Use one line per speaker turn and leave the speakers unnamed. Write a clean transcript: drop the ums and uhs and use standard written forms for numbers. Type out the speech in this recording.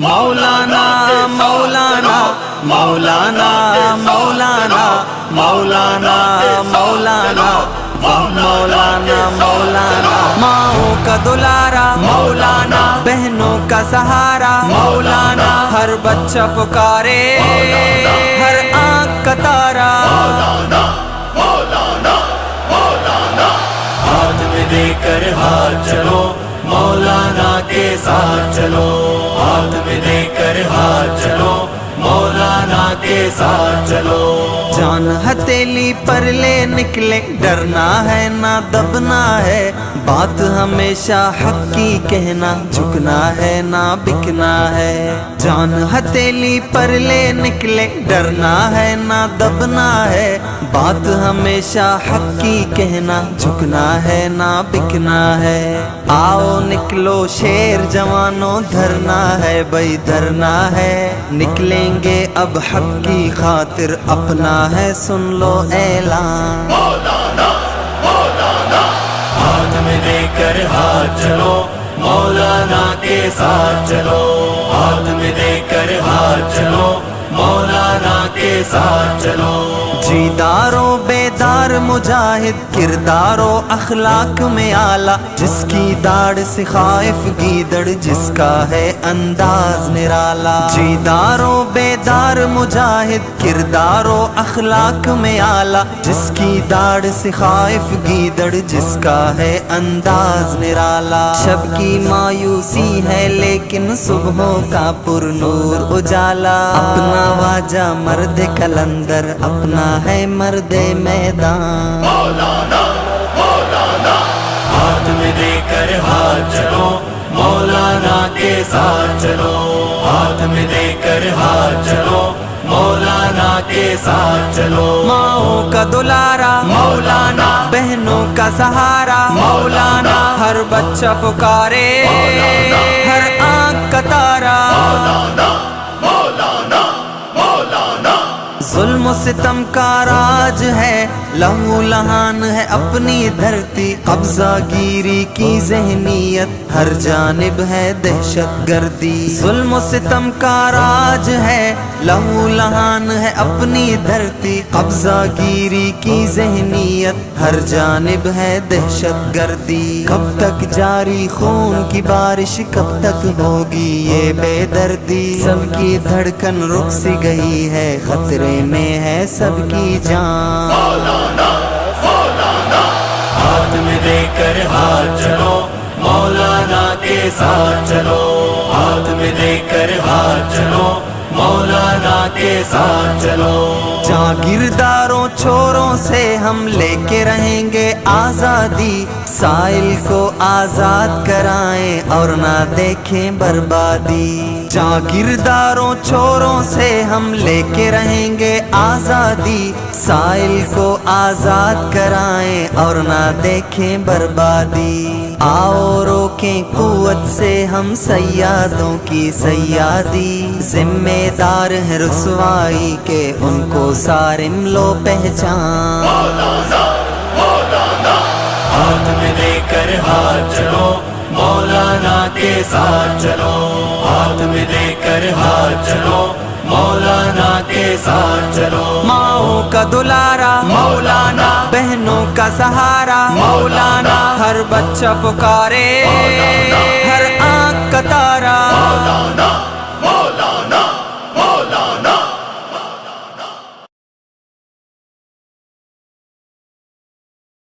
مولانا مولانا مولانا مولانا مولانا مولانا مولانا مولانا ماؤں کا دلارا مولانا، بہنوں کا سہارا مولانا، ہر بچہ پکارے ہر آنکھ کا تارا مولانا مولانا مولانا، ہاتھ میں دے کر ہاتھ چلو مولانا کے ساتھ چلو، ہاتھ میں دے کر ہاتھ چلو مولانا کے ساتھ چلو، جان ہتھیلی پر لے نکلے، ڈرنا ہے نہ دبنا ہے، بات ہمیشہ حق کی کہنا، جھکنا ہے نہ بکنا ہے، جان ہتھیلی پر لے نکلے، ڈرنا ہے نہ دبنا ہے، بات ہمیشہ حق کی کہنا، جھکنا ہے نہ بکنا ہے، آؤ نکلو شیر جوانوں، دھرنا ہے بھائی دھرنا ہے، نکلیں گے اب حق کی خاطر، اپنا ہے سن لو اعلان مولانا مولانا، ہاتھ میں دے کر ہاتھ چلو مولانا کے ساتھ چلو، ہاتھ میں دے کر ہاتھ چلو مولانا کے ساتھ چلو، جیدارو بیدار مجاہد، کردارو اخلاق میں اعلیٰ، جس کی داڑھ سے خائف گیدڑ، جس کا ہے انداز نرالا، جیدارو بیدار مجاہد، کردارو اخلاق میں اعلیٰ، جس کی داڑھ سے خائف گیدڑ، جس کا ہے انداز نرالا، شب کی مایوسی ہے لیکن صبحوں کا پر نور اجالا، اپنا واجہ مرد کلندر، اپنا ہے مرد میدان مولانا مولانا، ہاتھ میں دے کر ہاتھ چلو مولانا کے ساتھ چلو، ہاتھ میں دے کر ہاتھ چلو مولانا کے ساتھ چلو، ماؤں کا دلارا مولانا، بہنوں کا سہارا مولانا، ہر بچہ پکارے ہر آنکھ کا تارا مولانا مولانا مولانا، ظلم و ستم کا راج ہے، لہو لہان ہے اپنی دھرتی، قبضہ گیری کی ذہنیت، ہر جانب ہے دہشت گردی، ظلم و ستم کا راج ہے، لہو لہان ہے اپنی دھرتی، قبضہ گیری کی ذہنیت، ہر جانب ہے دہشت گردی، کب تک جاری خون کی بارش، کب تک ہوگی یہ بے دردی، سب کی دھڑکن رک سی گئی ہے، خطرے میں ہے سب کی جان مولانا مولانا، ہاتھ میں دے کر ہاتھ چلو مولانا کے ساتھ چلو، ہاتھ میں دے کر ہاتھ چلو مولانا کے ساتھ چلو، جاگیرداروں چھوروں سے ہم لے کے رہیں گے آزادی، سائل کو آزاد کرائیں اور نہ دیکھیں بربادی، جاگیرداروں چھوروں سے ہم لے کے رہیں گے آزادی، سائل کو آزاد کرائیں اور نہ دیکھیں بربادی، آؤ روکیں قوت سے ہم سیادوں کی سیادی، ذمہ دار ہیں رسوائی کے، ان کو صارم لو پہچان مولانا مولانا، ہاتھ میں دے کر ہاتھ چلو مولانا کے ساتھ چلو، ہاتھ میں دے کر ہاتھ چلو مولانا کے ساتھ چلو، ماؤں کا دلارا مولانا، بہنوں کا سہارا مولانا، ہر بچہ پکارے ہر آنکھ کا تارا مولانا